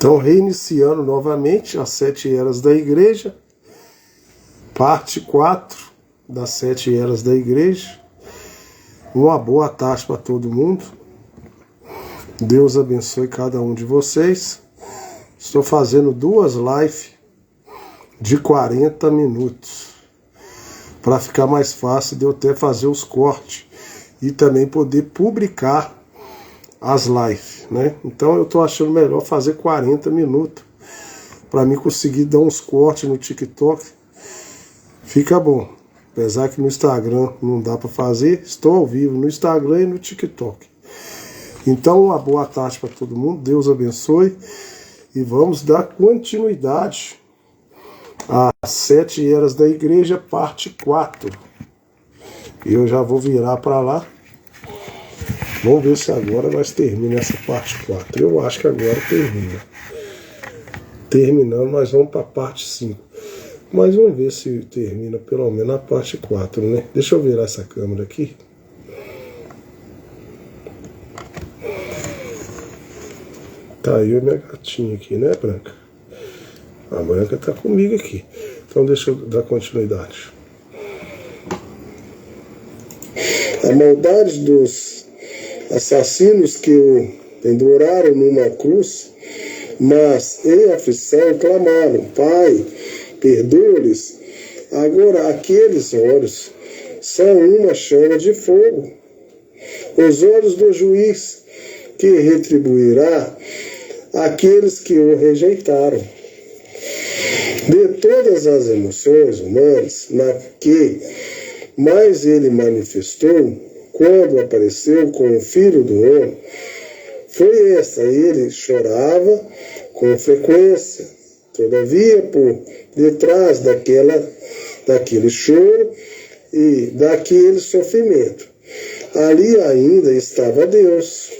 Então, reiniciando novamente as 7 eras da igreja, parte 4 das 7 eras da igreja. Uma boa tarde para todo mundo. Deus abençoe cada um de vocês. Estou fazendo 2 lives de 40 minutos, para ficar mais fácil de eu até fazer os cortes e também poder publicar as lives, né? Então eu estou achando melhor fazer 40 minutos para mim conseguir dar uns cortes no TikTok. Fica bom. Apesar que no Instagram não dá para fazer, estou ao vivo no Instagram e no TikTok. Então, uma boa tarde para todo mundo. Deus abençoe. E vamos dar continuidade às 7 eras da igreja, parte 4. E eu já vou virar para lá. Vamos ver se agora nós terminamos essa parte 4. Eu acho que agora termina. Terminando, nós vamos para a parte 5. Mas vamos ver se termina pelo menos a parte 4, né? Deixa eu virar essa câmera aqui. Tá eu e minha gatinha aqui, né, Branca? A Branca tá comigo aqui. Então deixa eu dar continuidade. A maldade dos assassinos que o penduraram numa cruz, mas em aflição clamaram: Pai, perdoa-lhes. Agora aqueles olhos são uma chama de fogo. Os olhos do juiz que retribuirá aqueles que o rejeitaram. De todas as emoções humanas, na que mais ele manifestou quando apareceu com o Filho do Homem, foi esta: ele chorava com frequência. Todavia, por detrás daquele choro e daquele sofrimento, ali ainda estava Deus.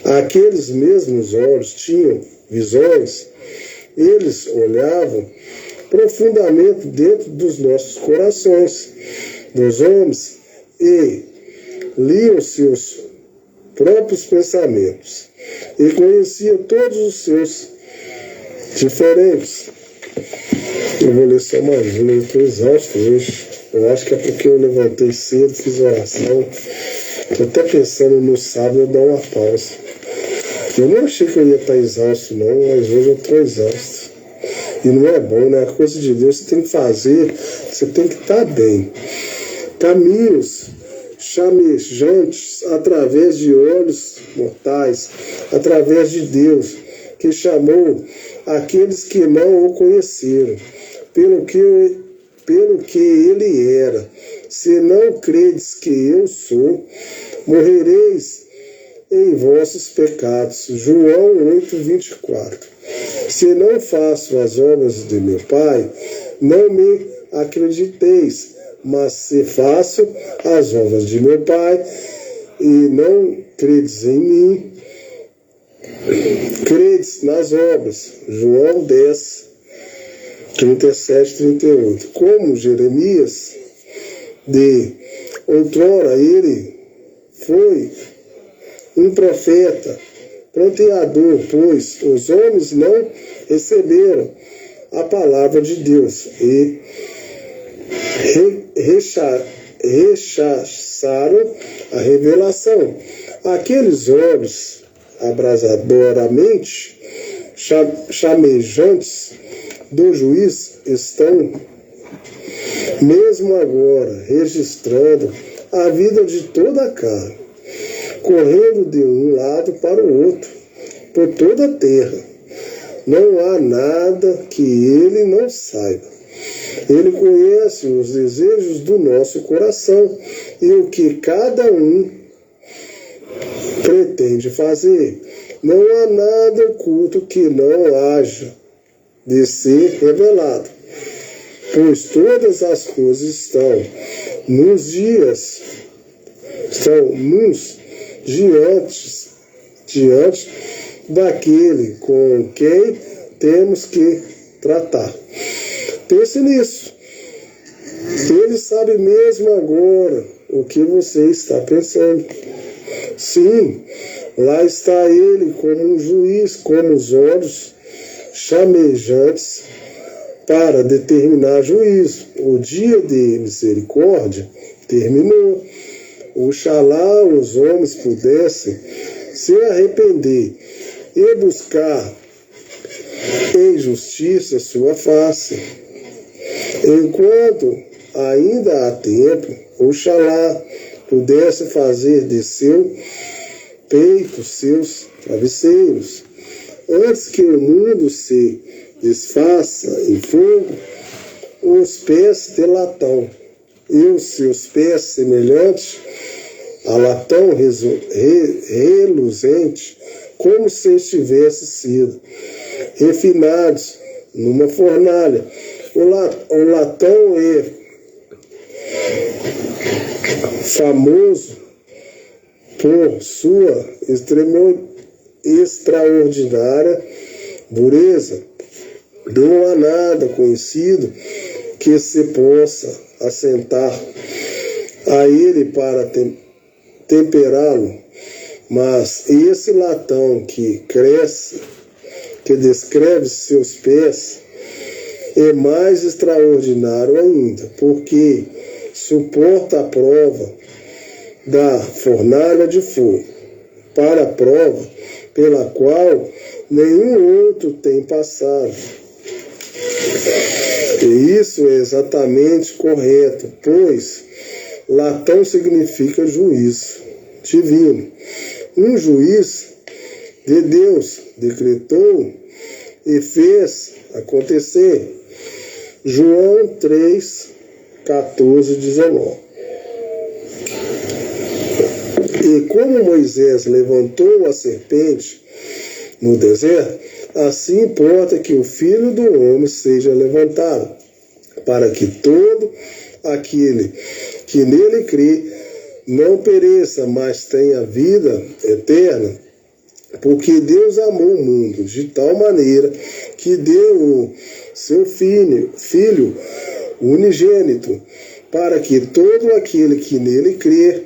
Aqueles mesmos olhos tinham visões. Eles olhavam profundamente dentro dos nossos corações, dos homens, e liam seus próprios pensamentos, e conheciam todos os seus diferentes. Eu vou ler só mais um, eu estou exausto hoje. Eu acho que é porque eu levantei cedo, fiz oração. Estou até pensando no sábado eu dar uma pausa. Eu não achei que eu ia estar exausto não, mas hoje eu estou exausto. E não é bom, né? A coisa de Deus você tem que fazer, você tem que estar bem. Caminhos chamejantes através de olhos mortais, através de Deus, que chamou aqueles que não o conheceram, pelo que ele era. Se não credes que eu sou, morrereis em vossos pecados. João 8:24. Se não faço as obras de meu Pai, não me acrediteis, mas se faço as obras de meu Pai e não credes em mim, credes nas obras. João 10:37-38. Como Jeremias de outrora, ele foi um profeta pranteador, pois os homens não receberam a palavra de Deus e rechaçaram a revelação. Aqueles olhos abrasadoramente chamejantes do juiz estão mesmo agora registrando a vida de toda a carne, correndo de um lado para o outro, por toda a terra. Não há nada que ele não saiba. Ele conhece os desejos do nosso coração e o que cada um pretende fazer. Não há nada oculto que não haja de ser revelado, pois todas as coisas estão nos diante daquele com quem temos que tratar. Pense nisso. Ele sabe mesmo agora o que você está pensando. Sim, Lá está ele como um juiz, com os olhos chamejantes para determinar juízo. O dia de misericórdia terminou. Oxalá os homens pudessem se arrepender e buscar em justiça sua face. Enquanto ainda há tempo, oxalá pudesse fazer de seu peito seus travesseiros, antes que o mundo se desfaça em fogo, os pés de latão, e os seus pés semelhantes a latão reluzente, como se tivesse sido refinados numa fornalha. O latão é famoso por sua extraordinária dureza. Não há nada conhecido que se possa assentar a ele para temperá-lo, mas esse latão que cresce, que descreve seus pés, é mais extraordinário ainda, porque suporta a prova da fornalha de fogo, para a prova pela qual nenhum outro tem passado. E isso é exatamente correto, pois latão significa juízo divino. Um juiz de Deus decretou e fez acontecer. João 3, 14, 19. E como Moisés levantou a serpente no deserto, assim importa que o Filho do Homem seja levantado, para que todo aquele que nele crê não pereça, mas tenha vida eterna. Porque Deus amou o mundo de tal maneira que deu o seu Filho unigênito, para que todo aquele que nele crê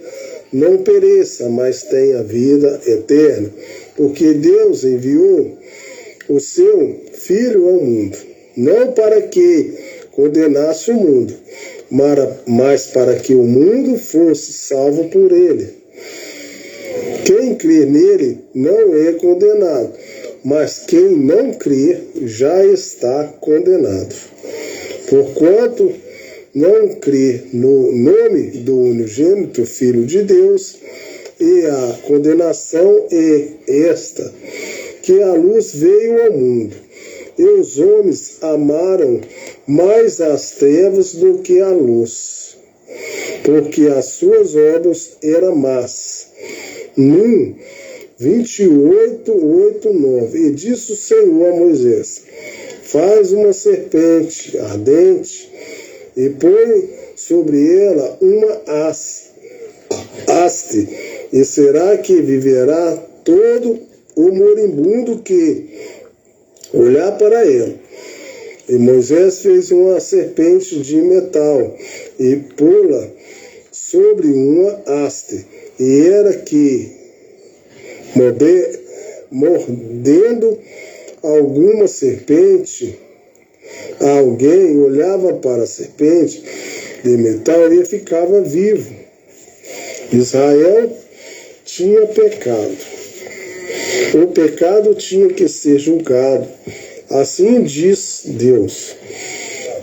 não pereça, mas tenha vida eterna. Porque Deus enviou o seu Filho ao mundo, não para que condenasse o mundo, mas para que o mundo fosse salvo por ele. Quem crê nele não é condenado, mas quem não crê já está condenado. Porquanto não crê no nome do unigênito Filho de Deus, e a condenação é esta, que a luz veio ao mundo, e os homens amaram mais as trevas do que a luz, porque as suas obras eram más. 28, 8, 9. E disse o Senhor a Moisés: faz uma serpente ardente e põe sobre ela uma haste, e será que viverá todo o moribundo que olhar para ela. E Moisés fez uma serpente de metal e pô-la sobre uma haste, e era que, mordendo alguma serpente, alguém olhava para a serpente de metal e ficava vivo. Israel tinha pecado. O pecado tinha que ser julgado. Assim diz Deus.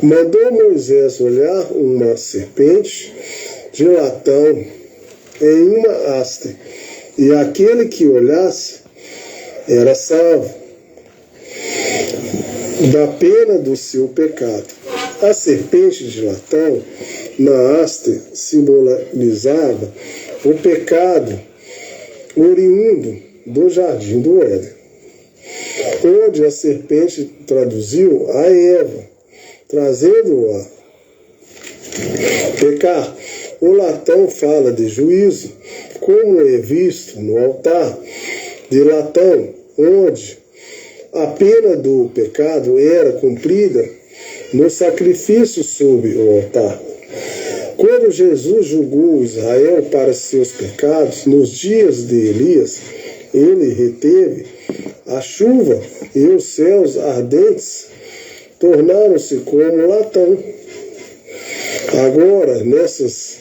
Mandou Moisés olhar uma serpente de latão em uma haste, e aquele que olhasse era salvo da pena do seu pecado. A serpente de latão na haste simbolizava o pecado oriundo do jardim do Éden, onde a serpente traduziu a Eva, trazendo-a pecar. O latão fala de juízo, como é visto no altar de latão, onde a pena do pecado era cumprida no sacrifício sob o altar. Quando Jesus julgou Israel para seus pecados nos dias de Elias, ele reteve a chuva e os céus ardentes tornaram-se como latão. Agora, nessas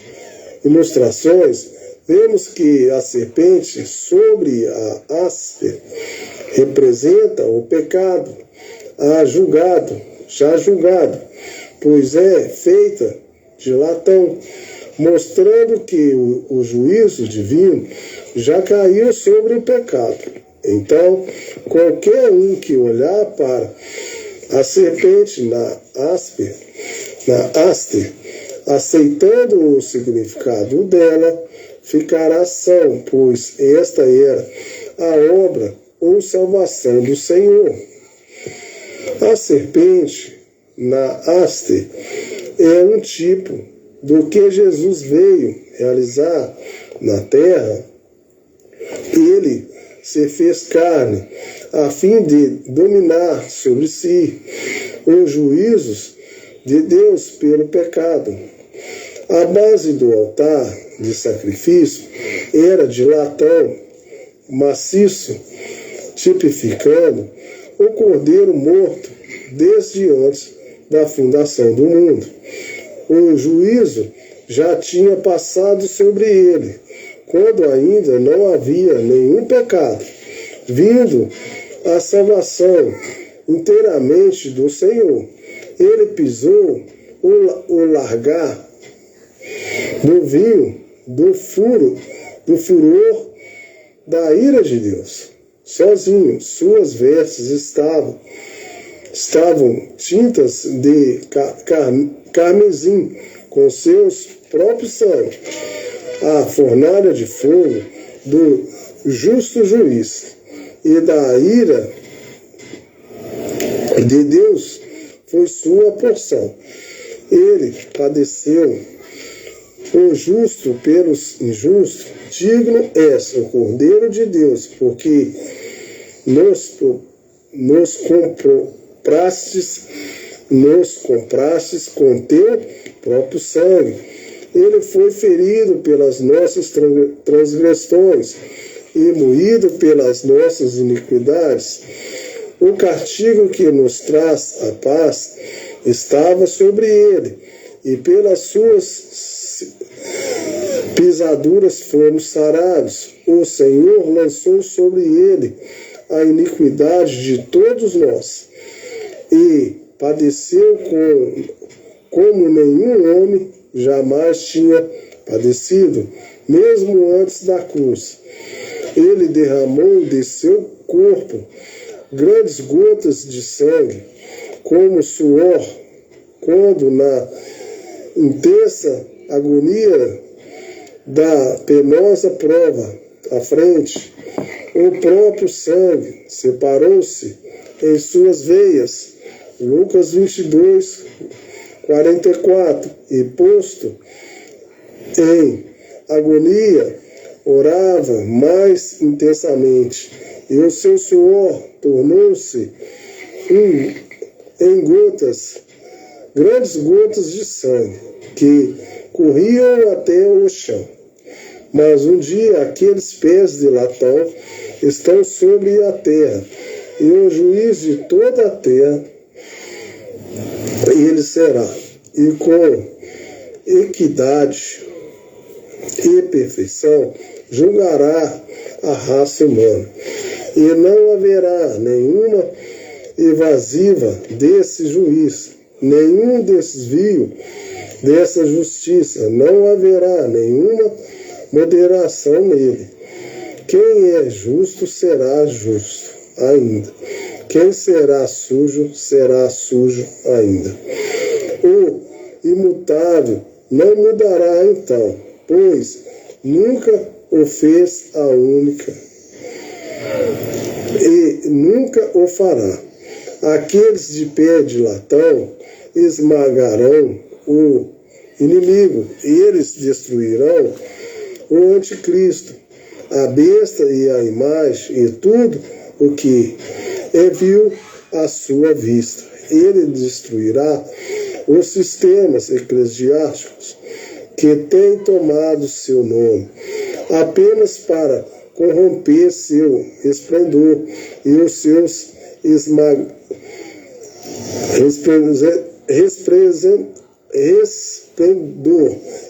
ilustrações, vemos que a serpente sobre a haste representa o pecado, já julgado, pois é feita de latão, mostrando que o juízo divino já caiu sobre o pecado. Então, qualquer um que olhar para a serpente na haste, aceitando o significado dela, ficará são, pois esta era a obra ou salvação do Senhor. A serpente na haste é um tipo do que Jesus veio realizar na terra. Ele se fez carne a fim de dominar sobre si os juízos de Deus pelo pecado. A base do altar de sacrifício era de latão maciço, tipificando o cordeiro morto desde antes da fundação do mundo. O juízo já tinha passado sobre ele, quando ainda não havia nenhum pecado, vindo a salvação inteiramente do Senhor. Ele pisou o largar do vinho, do furor da ira de Deus. Sozinho, suas vestes estavam tintas de carmesim, com seus próprios sangue. A fornalha de fogo do justo juiz e da ira de Deus foi sua porção. Ele padeceu o justo pelos injustos. Digno és o Cordeiro de Deus, porque nos comprastes com teu próprio sangue. Ele foi ferido pelas nossas transgressões e moído pelas nossas iniquidades. O castigo que nos traz a paz estava sobre ele, e pelas suas pisaduras fomos sarados. O Senhor lançou sobre ele a iniquidade de todos nós, e padeceu como nenhum homem jamais tinha padecido, mesmo antes da cruz. Ele derramou de seu corpo grandes gotas de sangue, como suor, quando na intensa agonia da penosa prova à frente, o próprio sangue separou-se em suas veias. Lucas 22, 44. E posto em agonia, orava mais intensamente, e o seu suor tornou-se em grandes gotas de sangue, que corriam até o chão. Mas um dia aqueles pés de latão estão sobre a terra, e o juiz de toda a terra ele será, e com equidade e perfeição julgará a raça humana, e não haverá nenhuma evasiva desse juiz, nenhum desvio dessa justiça, não haverá nenhuma moderação nele. Quem é justo será justo ainda. Quem será sujo ainda. O imutável não mudará então, pois nunca o fez a única e nunca o fará. Aqueles de pé de latão esmagarão o inimigo, e eles destruirão o anticristo, a besta e a imagem, e tudo o que é vil à sua vista. Ele destruirá os sistemas eclesiásticos que têm tomado seu nome, apenas para corromper seu esplendor e os seus esplendor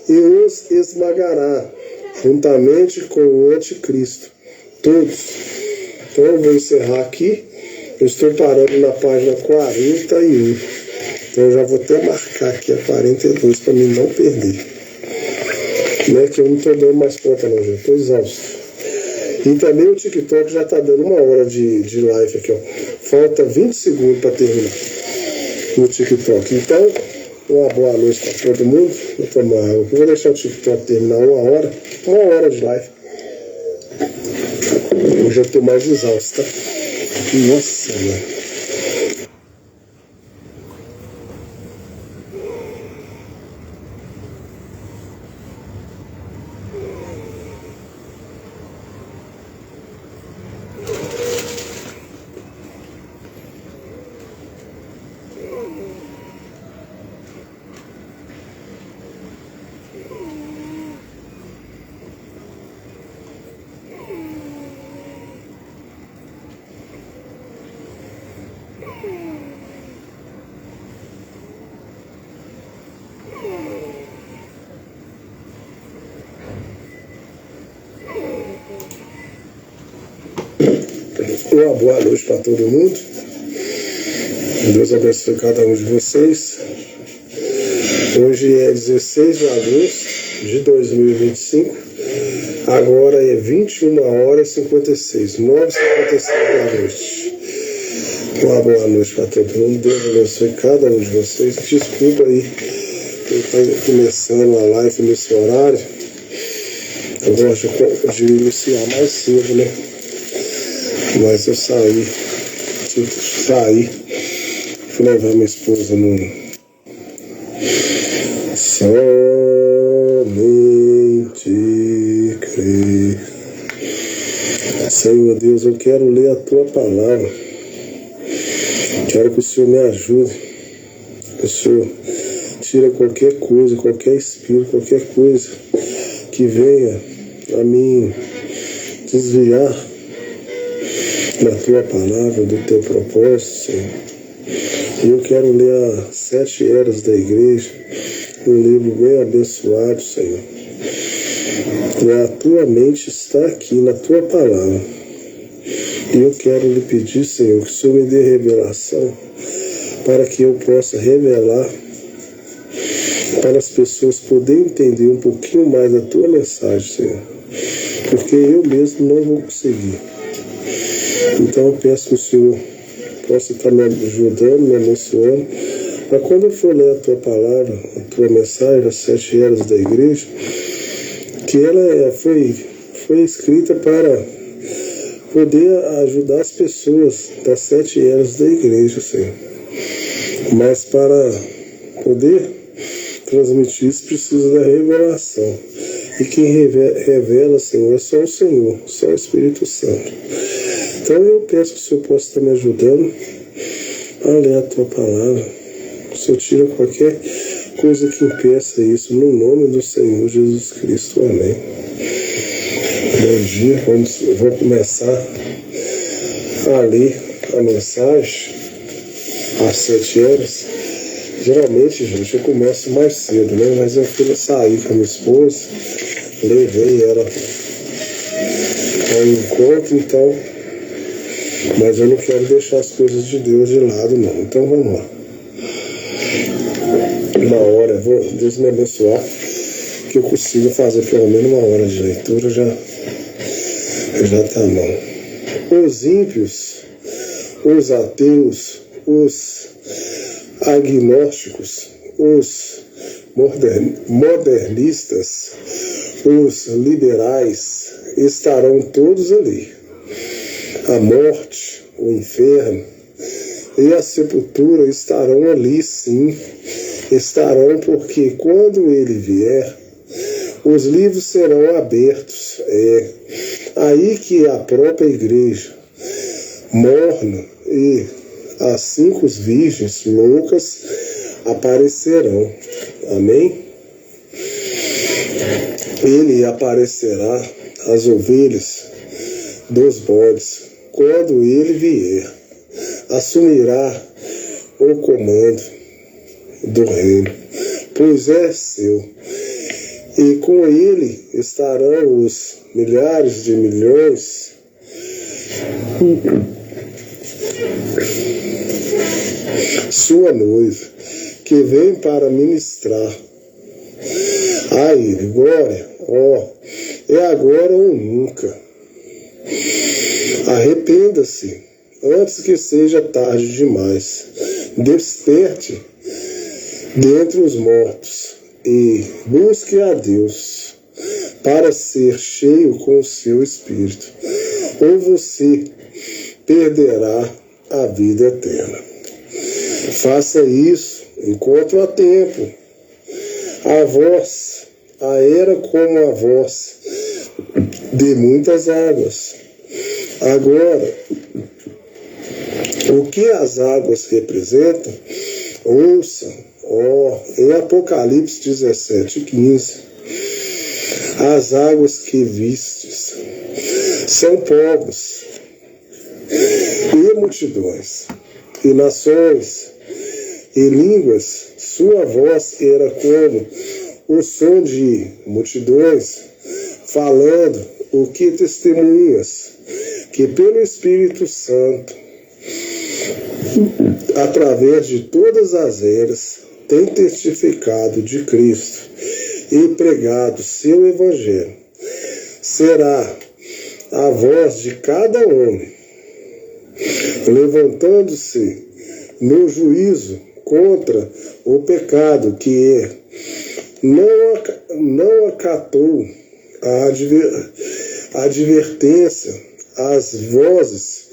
e os esmagará juntamente com o anticristo. Todos. Então eu vou encerrar aqui. Eu estou parando na página 41. Então eu já vou até marcar aqui a 42 para mim não perder. Né, que eu não estou dando mais conta não, gente. Estou exausto. E também o TikTok já está dando 1 hora de live aqui, ó. Falta 20 segundos para terminar no TikTok. Então, uma boa noite para todo mundo. Vou tomar água. Eu vou deixar o TikTok terminar 1 hora. 1 hora de live. Hoje eu estou mais exausto, tá? Nossa, mano. Uma boa noite para todo mundo. Deus abençoe cada um de vocês. Hoje é 16 de agosto de 2025. Agora é 21 horas e 56, 9h56 da noite. Uma boa noite para todo mundo. Deus abençoe cada um de vocês. Desculpa aí, eu estou começando a live nesse horário. Eu gosto de iniciar mais cedo, né? Mas eu saí, fui levar minha esposa no somente crer. Senhor Deus, eu quero ler a tua palavra. Quero que o Senhor me ajude. Que o Senhor tire qualquer coisa, qualquer espírito, qualquer coisa que venha a mim desviar da tua palavra, do teu propósito, Senhor. E eu quero ler as 7 eras da igreja, um livro bem abençoado, Senhor. E a tua mente está aqui na tua palavra. E eu quero lhe pedir, Senhor, que o Senhor me dê revelação para que eu possa revelar para as pessoas poderem entender um pouquinho mais da tua mensagem, Senhor. Porque eu mesmo não vou conseguir. Então eu peço que o Senhor possa estar me ajudando, me abençoando, para quando eu for ler a tua palavra, a tua mensagem, as 7 eras da igreja, que ela foi escrita para poder ajudar as pessoas das 7 eras da igreja, Senhor. Mas para poder transmitir isso precisa da revelação. E quem revela, Senhor, é só o Senhor, só o Espírito Santo. Então eu peço que o Senhor possa estar me ajudando a ler a tua palavra. O Senhor tira qualquer coisa que impeça isso, no nome do Senhor Jesus Cristo. Amém. Bom dia, vou começar a ler a mensagem às 7 horas. Geralmente, gente, eu começo mais cedo, né? Mas eu fui sair com a minha esposa, levei ela ao encontro, então. Mas eu não quero deixar as coisas de Deus de lado, não. Então vamos lá. 1 hora, Deus me abençoar, que eu consiga fazer pelo menos 1 hora de leitura, já tá bom. Os ímpios, os ateus, os agnósticos, os modernistas, os liberais estarão todos ali. A morte, o inferno e a sepultura estarão ali, sim. Estarão, porque quando ele vier, os livros serão abertos. É aí que a própria igreja, morna e as 5 virgens loucas aparecerão. Amém? Ele aparecerá, as ovelhas dos bodes, quando ele vier, assumirá o comando do reino, pois é seu, e com ele estarão os milhares de milhões sua noiva, que vem para ministrar a ele. Glória, é agora ou nunca. Arrependa-se antes que seja tarde demais. Desperte dentre os mortos e busque a Deus para ser cheio com o seu Espírito, ou você perderá a vida eterna. Faça isso enquanto há tempo. A era como a voz de muitas águas. Agora, o que as águas representam? Ouça, em Apocalipse 17:15. As águas que vistes são povos e multidões, e nações, e línguas. Sua voz era como o som de multidões, falando o que testemunhas, que pelo Espírito Santo, através de todas as eras, tem testificado de Cristo e pregado seu Evangelho. Será a voz de cada homem, levantando-se no juízo contra o pecado que não acatou a advertência. As vozes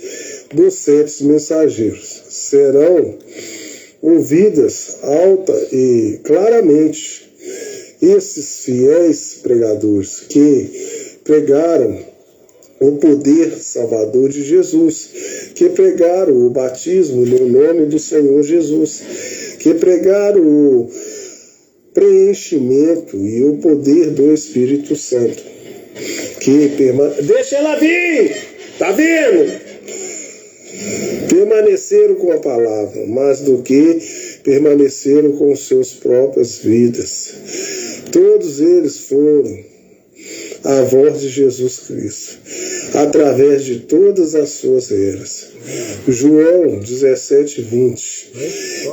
dos 7 mensageiros serão ouvidas alta e claramente. Esses fiéis pregadores que pregaram o poder salvador de Jesus, que pregaram o batismo no nome do Senhor Jesus, que pregaram o preenchimento e o poder do Espírito Santo, deixa ela vir, tá vendo? Permaneceram com a palavra, mais do que permaneceram com suas próprias vidas. Todos eles foram a voz de Jesus Cristo, através de todas as suas eras. João 17:20.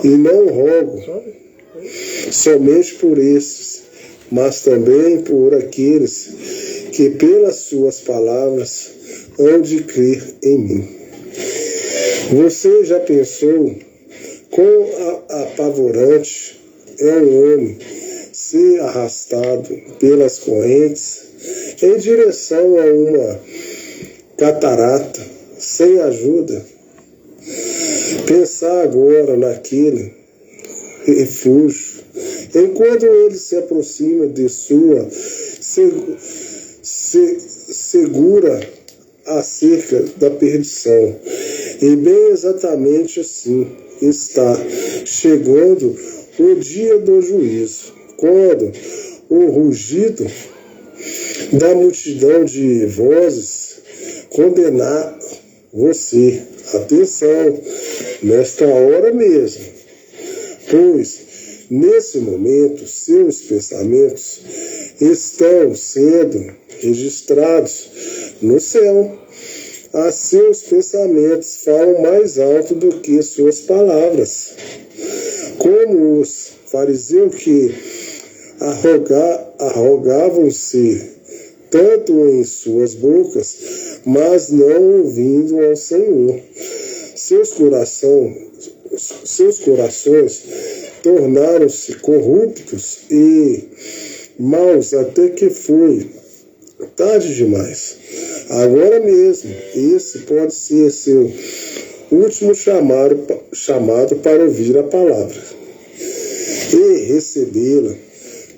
E não rogo somente por estes, mas também por aqueles que pelas suas palavras hão de crer em mim. Você já pensou quão apavorante é um homem ser arrastado pelas correntes em direção a uma catarata sem ajuda? Pensar agora naquele refúgio, enquanto ele se aproxima de sua segura acerca da perdição. E bem exatamente assim está chegando o dia do juízo, quando o rugido da multidão de vozes condenar você. Atenção, nesta hora mesmo, pois nesse momento seus pensamentos estão sendo registrados no céu. Seus pensamentos falam mais alto do que suas palavras. Como os fariseus que arrogavam-se tanto em suas bocas, mas não ouvindo ao Senhor. Seus corações tornaram-se corruptos e maus até que foi tarde demais. Agora mesmo, esse pode ser seu último chamado para ouvir a palavra e recebê-la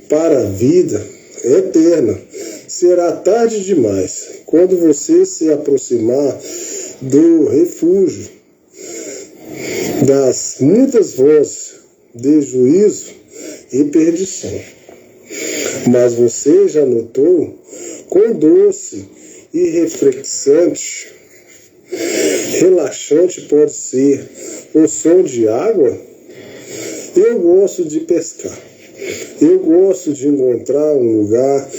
para a vida eterna. Será tarde demais quando você se aproximar do refúgio das muitas vozes de juízo e perdição. Mas você já notou quão doce e refrescante, relaxante pode ser o som de água? Eu gosto de pescar. Eu gosto de encontrar um lugar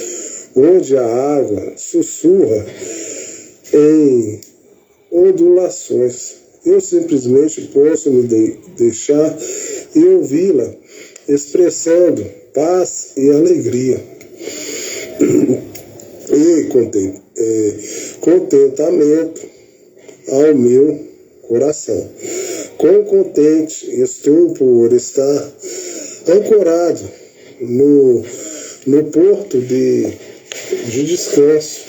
onde a água sussurra em ondulações. Eu simplesmente posso me deixar e ouvi-la expressando paz e alegria e contentamento ao meu coração. Quão contente estou por estar ancorado no porto de descanso,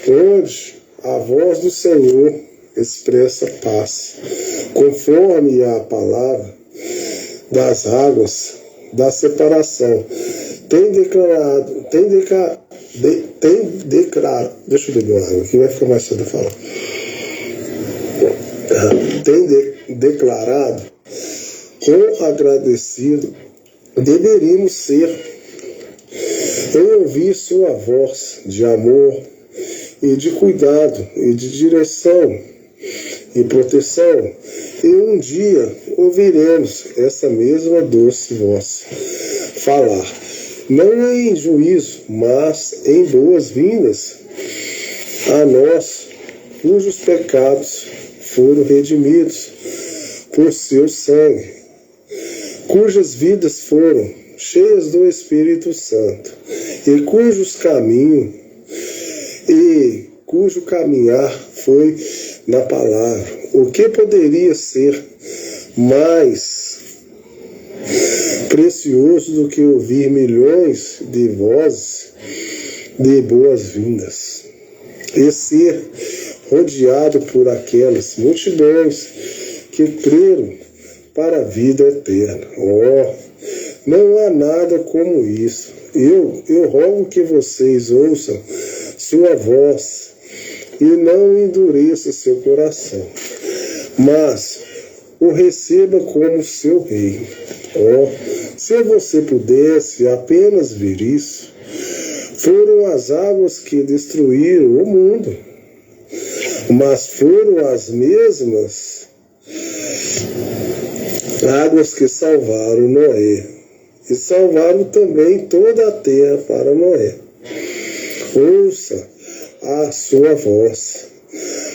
onde a voz do Senhor expressa paz, conforme a palavra das águas da separação tem declarado, deixa eu beber uma água aqui, vai ficar mais cedo falar. Declarado, quão agradecido deveríamos ser em ouvir sua voz de amor e de cuidado e de direção e proteção, e um dia ouviremos essa mesma doce voz falar, não em juízo, mas em boas-vindas a nós, cujos pecados foram redimidos por seu sangue, cujas vidas foram cheias do Espírito Santo, e cujo caminhar foi na palavra. O que poderia ser mais precioso do que ouvir milhões de vozes de boas-vindas e ser rodeado por aquelas multidões que creram para a vida eterna? Oh, não há nada como isso. Eu rogo que vocês ouçam sua voz e não endureça seu coração, mas o receba como seu rei. Oh, se você pudesse apenas ver isso, foram as águas que destruíram o mundo, mas foram as mesmas águas que salvaram Noé, e salvaram também toda a terra para Noé. Ouça a sua voz,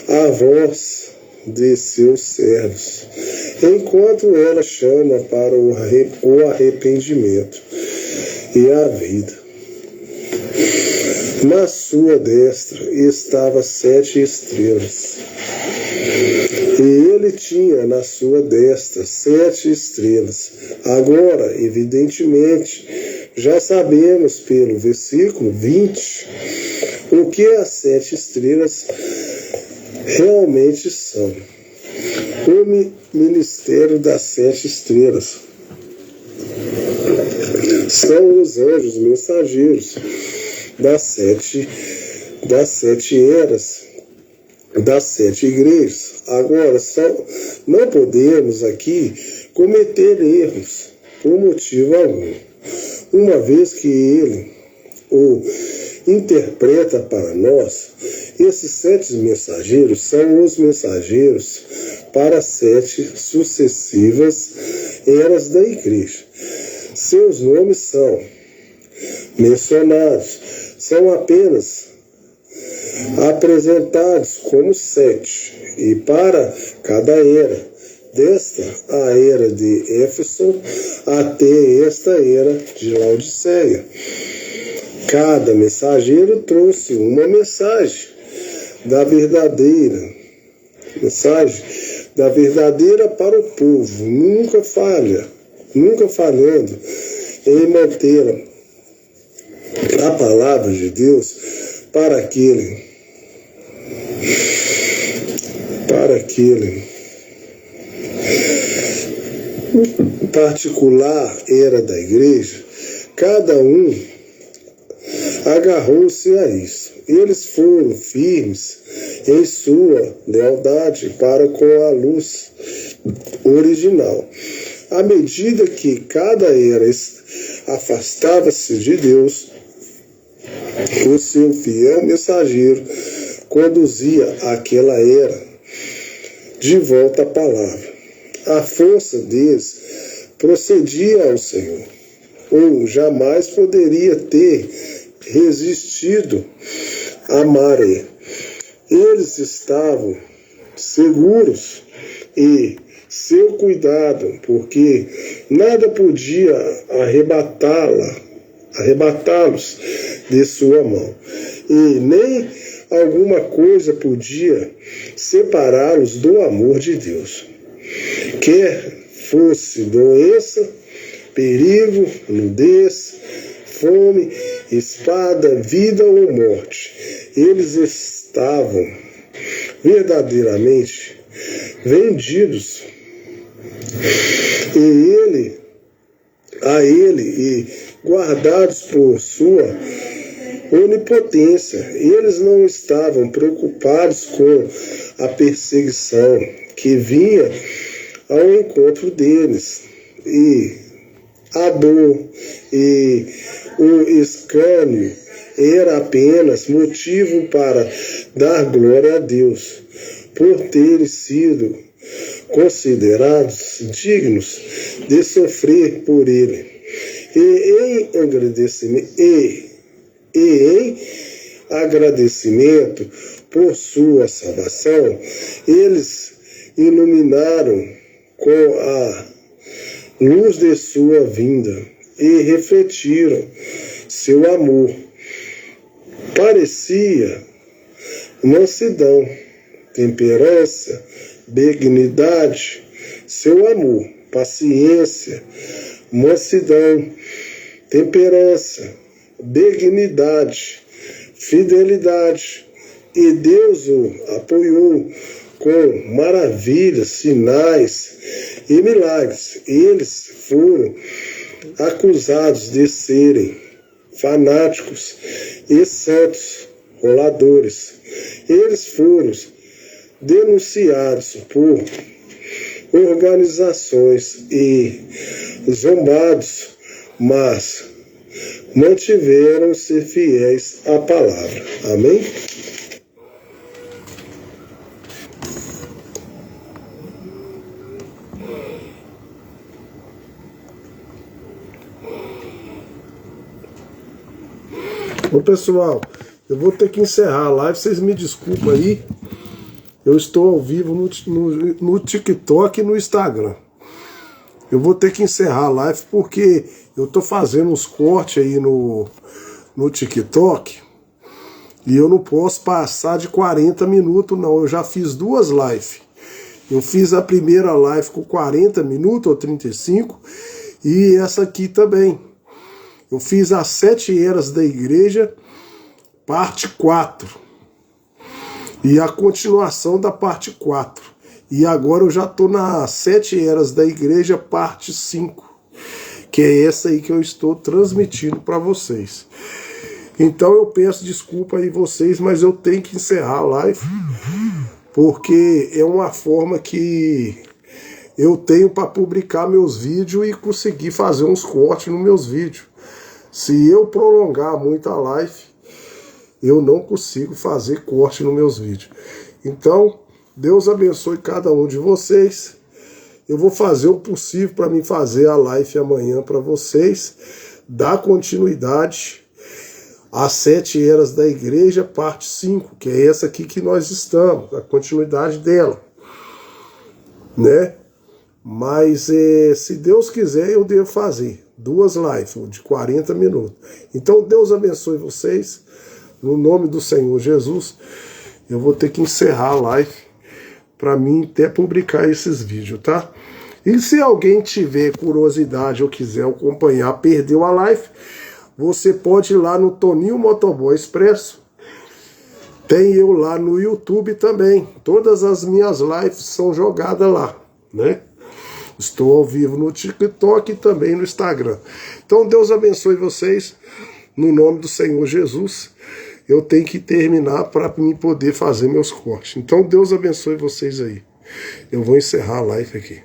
a voz de seus servos, enquanto ela chama para o arrependimento e a vida. Na sua destra estava 7 estrelas, e ele tinha na sua destra 7 estrelas. Agora, evidentemente, já sabemos pelo versículo 20 o que as 7 estrelas realmente são. O ministério das 7 estrelas são os anjos mensageiros das sete eras, das 7 igrejas. Agora, não podemos aqui cometer erros por motivo algum, uma vez que ele o interpreta para nós. Esses 7 mensageiros são os mensageiros para 7 sucessivas eras da igreja. Seus nomes são mencionados, são apenas apresentados como 7, e para cada era, desta a era de Éfeso até esta era de Laodiceia. Cada mensageiro trouxe uma mensagem da verdadeira para o povo, nunca falhando em manter a palavra de Deus para aquele particular era da igreja. Cada um agarrou-se a isso. Eles foram firmes em sua lealdade para com a luz original. À medida que cada era afastava-se de Deus, o seu fiel mensageiro conduzia aquela era de volta à palavra. A força deles procedia ao Senhor, ou jamais poderia ter resistido à maré. Eles estavam seguros e seu cuidado, porque nada podia arrebatá-los de sua mão, e nem alguma coisa podia separá-los do amor de Deus. Quer fosse doença, perigo, nudez, fome, espada, vida ou morte, eles estavam verdadeiramente vendidos a ele e guardados por sua onipotência. Eles não estavam preocupados com a perseguição que vinha ao encontro deles, e a dor e o escárnio era apenas motivo para dar glória a Deus por terem sido considerados dignos de sofrer por ele. E em agradecimento por sua salvação, eles iluminaram com a luz de sua vinda e refletiram seu amor. Parecia mansidão, temperança, benignidade, seu amor, paciência, mansidão, temperança, benignidade, fidelidade, e Deus o apoiou com maravilhas, sinais e milagres. Eles foram acusados de serem fanáticos e santos roladores. Eles foram denunciados por organizações e zombados, mas mantiveram-se fiéis à palavra. Amém? Bom, pessoal, eu vou ter que encerrar a live, vocês me desculpem aí. Eu estou ao vivo no TikTok e no Instagram. Eu vou ter que encerrar a live porque eu estou fazendo uns cortes aí no TikTok e eu não posso passar de 40 minutos, não. Eu já fiz 2 lives. Eu fiz a primeira live com 40 minutos ou 35 e essa aqui também. Eu fiz as 7 eras da igreja, parte 4. E a continuação da parte 4. E agora eu já estou nas 7 eras da igreja, parte 5. Que é essa aí que eu estou transmitindo para vocês. Então eu peço desculpa aí vocês, mas eu tenho que encerrar a live. Porque é uma forma que eu tenho para publicar meus vídeos e conseguir fazer uns cortes nos meus vídeos. Se eu prolongar muito a live, eu não consigo fazer corte nos meus vídeos. Então, Deus abençoe cada um de vocês. Eu vou fazer o possível para mim fazer a live amanhã para vocês, dar continuidade às 7 eras da igreja, parte 5, que é essa aqui que nós estamos, a continuidade dela, né? Mas se Deus quiser, eu devo fazer 2 lives de 40 minutos. Então Deus abençoe vocês, no nome do Senhor Jesus. Eu vou ter que encerrar a live para mim até publicar esses vídeos, tá? E se alguém tiver curiosidade ou quiser acompanhar, perdeu a live, você pode ir lá no Toninho Motoboy Expresso. Tem eu lá no YouTube também. Todas as minhas lives são jogadas lá, né? Estou ao vivo no TikTok e também no Instagram. Então Deus abençoe vocês, no nome do Senhor Jesus. Eu tenho que terminar para mim poder fazer meus cortes. Então Deus abençoe vocês aí. Eu vou encerrar a live aqui.